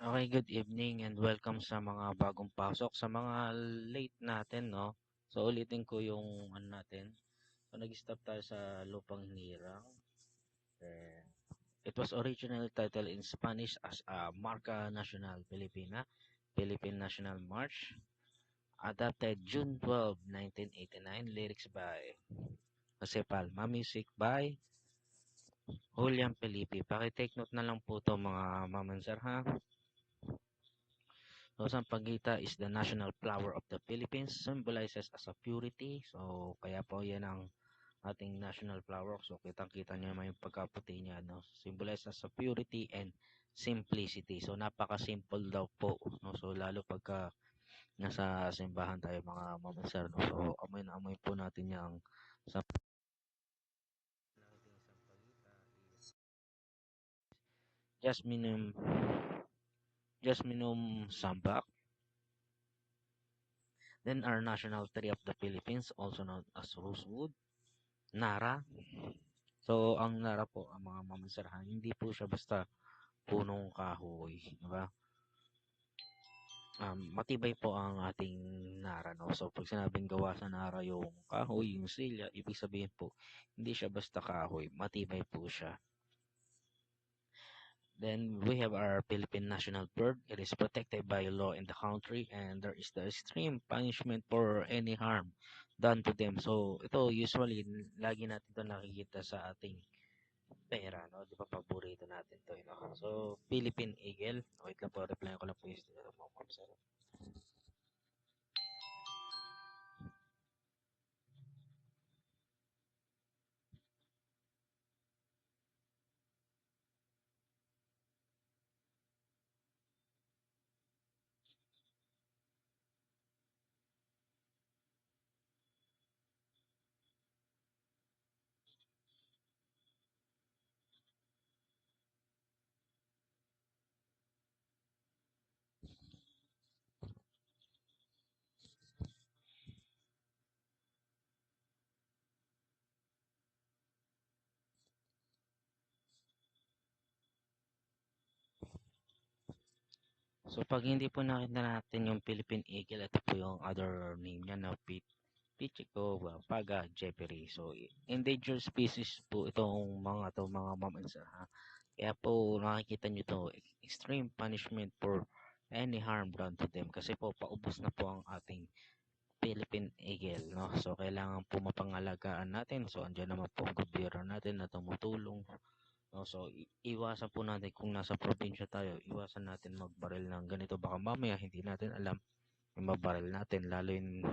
Okay, good evening and welcome sa mga bagong pasok. Sa mga late natin, no? So, ulitin ko yung ano natin. So, nag-stop tayo sa Lupang Hinirang. Eh, it was originally titled in Spanish as Marca Nacional Filipina, Philippine National March. Adapted June 12, 1989. Lyrics by Jose Palma. Music by Julian Felipe. Paki-take note na lang po to mga mamansar ha. So, Sampaguita is the national flower of the Philippines, symbolizes as a purity. So, kaya po yan ang ating national flower. So, kitang-kita niyo naman yung pagkaputi niya, no? Symbolizes as a purity and simplicity. So, napaka-simple daw po, no? So, lalo pagka nasa simbahan tayo mga mamansar, no? So, amoy na amoy po natin yung sa nating Sampaguita is Jasminum Jasminum Sambac. Then our national tree of the Philippines, also known as rosewood, Nara. So, ang Nara po, ang mga mamansarahan, hindi po siya basta punong kahoy, di ba? Matibay po ang ating Nara, no? So, pag sinabing gawa sa Nara yung kahoy, yung silya, ibig sabihin po, hindi siya basta kahoy, matibay po siya. Then we have our Philippine national bird. It is protected by law in the country and there is the extreme punishment for any harm done to them. So ito usually lagi natin ito nakikita sa ating pera, no? Di ba paborito natin to, no? So Philippine Eagle. Wait lang po, reply ko lang po yung mga. So pag hindi po nakita natin yung Philippine Eagle, ito po yung other name niya na Pichico, Paga, Jeffrey. So endangered species po itong mga mamansa. Kaya po nakikita nyo to, extreme punishment for any harm done to them. Kasi po paubos na po ang ating Philippine Eagle, no? So kailangan po mapangalagaan natin. So andyan naman po ang gobyerno natin na tumutulong. No? So iwasan po natin kung nasa probinsya tayo, iwasan natin magbaril ng ganito. Baka mamaya hindi natin alam yung mabaril natin. Lalo yung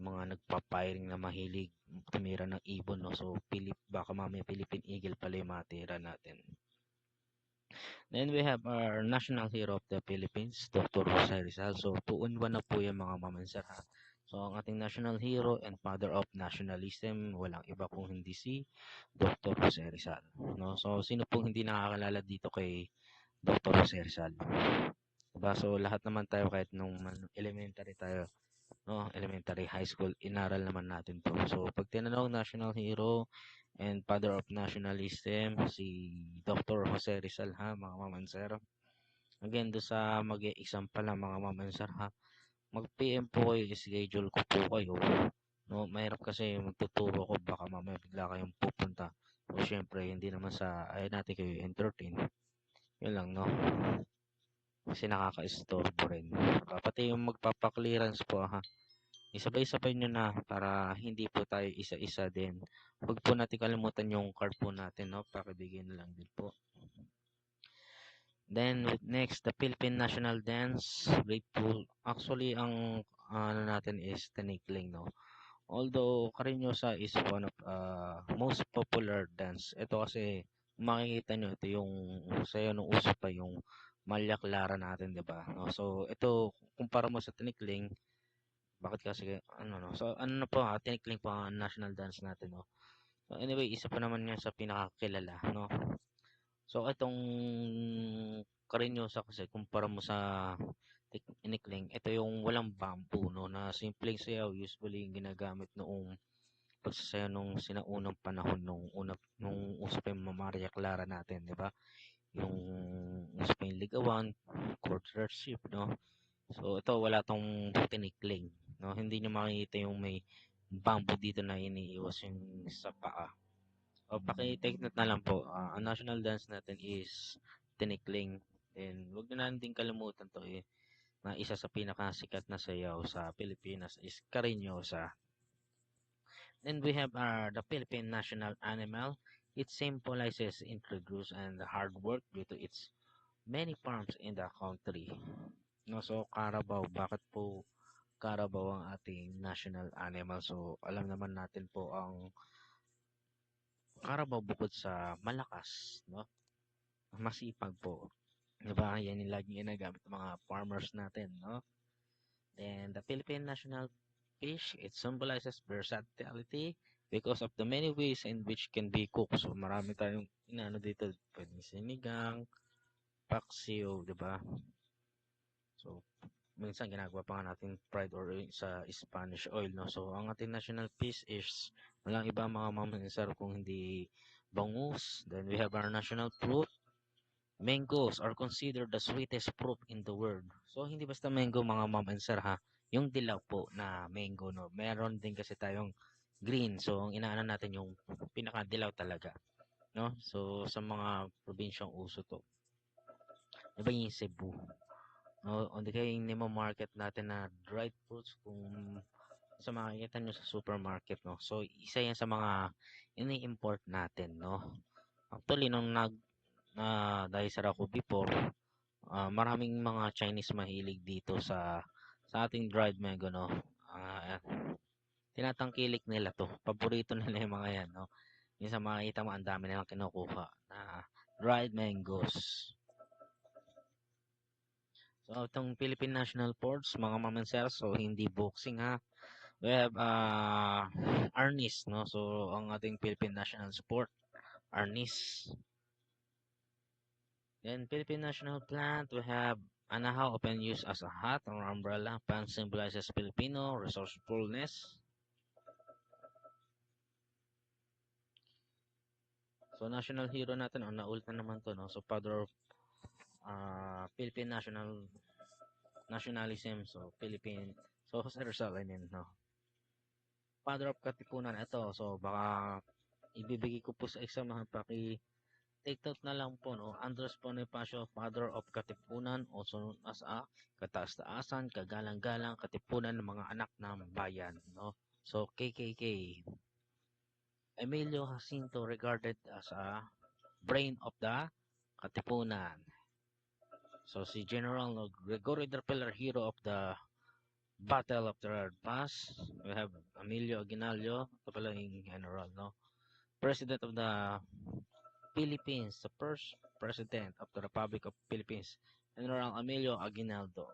mga nagpa-firing na mahilig tumira ng ibon, no? So baka mamaya Philippine Eagle pala yung matira natin. Then we have our national hero of the Philippines, Dr. Jose Rizal. So, 2-in-1 na po yung mga mamansar ha. So, ang ating national hero and father of nationalism, walang iba kung hindi si Dr. Jose Rizal. No? So, sino pong hindi nakakalala dito kay Dr. Jose Rizal? Diba? So, lahat naman tayo kahit nung elementary tayo, no? Elementary, high school, inaral naman natin to. So, pag tinanong national hero and father of nationalism, si Dr. Jose Rizal ha, mga mamansar. Again, do sa mag-e-exam pa lang mga mamansar ha, mag-PM po kayo, schedule ko po kayo. No, mahirap kasi magtuturo ko, baka mamaya bigla kayong pupunta. So, syempre, hindi naman sa, ay natin kayo entertain. Yun lang, no? Kasi nakaka-istorbo rin. Pati yung magpapa-clearance po ha, isabay-sabay nyo na para hindi po tayo isa-isa din. Huwag po natin kalimutan yung card po natin, no? Pakibigay na lang din po. Then, next, the Philippine National Dance, Grateful. Actually, ang ano natin is Tinikling, no? Although, Cariñosa is one of most popular dance. Ito kasi, makikita nyo, ito yung sayo nung uso pa yung Malya Clara natin, di ba? No? So, ito, kumpara mo sa Tinikling, bakit kasi ano no? So ano na po Tinikling po ang national dance natin no. So anyway, isa pa naman 'yan sa pinakakilala no. So itong Karinyosa kasi kumpara mo sa Tinikling, ito yung walang bamboo no na simpleng sayaw usually yung ginagamit noong pagsasayaw nung sinaunang panahon nung uso pa yung Maria Clara natin, di ba? yung isa pa yung ligawan, courtship, no? So ito wala tong tinikling, no? Hindi niyo makikita yung may bamboo dito na iniiwas yung sa paa. O paki-take note na lang po, ang national dance natin is tinikling. And wag na natin kalimutan to na isa sa pinakasikat na sayaw sa Pilipinas is Karinyosa. Then we have the Philippine national animal. It symbolizes introduce and hard work due to its many farms in the country. No, so Carabao, bakit po Carabao ang ating national animal? So alam naman natin po ang Carabao bukod sa malakas, no? Masipag po. 'Di ba? Yan yung laging ginagamit ng mga farmers natin, no? Then the Philippine national fish, it symbolizes versatility because of the many ways in which can be cooked. So marami tayong inaano dito, pwedeng sinigang, paksiw, 'di ba? So minsan ginagawa pa nga natin fried or sa Spanish oil, no? So ang ating national fish is walang iba mga mamansar kung hindi bangus. Then we have our national fruit. Mangoes are considered the sweetest fruit in the world. So, hindi basta mango mga mom and sir ha. Yung dilaw po na mango, no. Meron din kasi tayong green. So, ang inaano natin yung pinakadilaw talaga. No? So, sa mga probinsyang uso to. Diba yung Cebu? No? O di kaya yung Nemo market natin na dried fruits kung sa makikita nyo sa supermarket, no. So, isa yan sa mga ini-import natin, no. Actually, nung dahil sa ako before, maraming mga Chinese mahilig dito sa ating dried mango, no. Ah, tinatangkilik nila to. Paborito nila yung mga yan, no. Minsan makikita mo ang dami nilang kinukuha na dried mangoes. So, itong Philippine National Sports, mga mamansar, so hindi boxing ha. We have Arnis, no. So, ang ating Philippine National Sport, Arnis. Then Philippine national plant, we have anahaw, often used as a hat or umbrella. Plant symbolizes Filipino resourcefulness. So national hero natin, naulit na naman to, no? So father of Philippine nationalism, so Philippine, so Jose Rizal, I mean, no? Father of Katipunan, ito, so baka ibibigay ko po sa exam, take note na lang po, no? Andres Bonifacio, father of Katipunan, also known as a kataas-taasan, kagalang-galang, katipunan ng mga anak ng bayan, no? So, KKK. Emilio Jacinto regarded as a brain of the Katipunan. So, si General Gregorio del Pilar, hero of the Battle of the Red Pass. We have Emilio Aguinaldo, ito pala yung general, no? President of the Philippines, the first President of the Republic of Philippines, General Emilio Aguinaldo.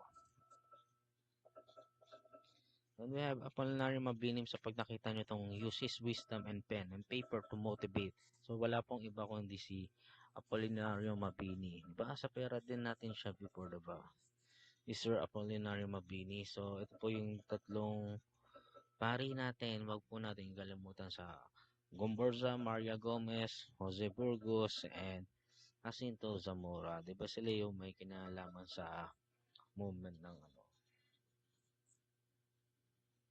And we have Apolinario Mabini sa pag nakita nyo itong uses wisdom and pen and paper to motivate. So wala pong iba kundi si Apolinario Mabini. Diba? Sa pera din natin siya before, diba? Si Sir Apolinario Mabini. So ito po yung tatlong pari natin. Wag po natin kalimutan sa Gomborza, Maria Gomez, Jose Burgos, and Jacinto Zamora. Diba sila yung may kinalaman sa movement ng ano?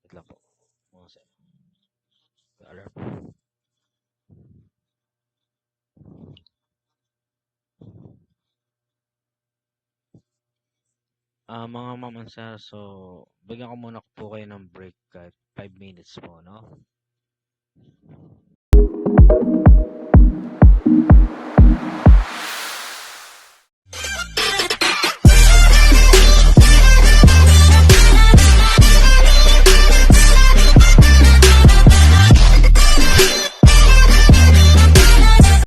Wait lang po. Mga sir. Alarm. Mga ma'am and sir, so bigyan ko muna po kayo ng break kahit 5 minutes po, no?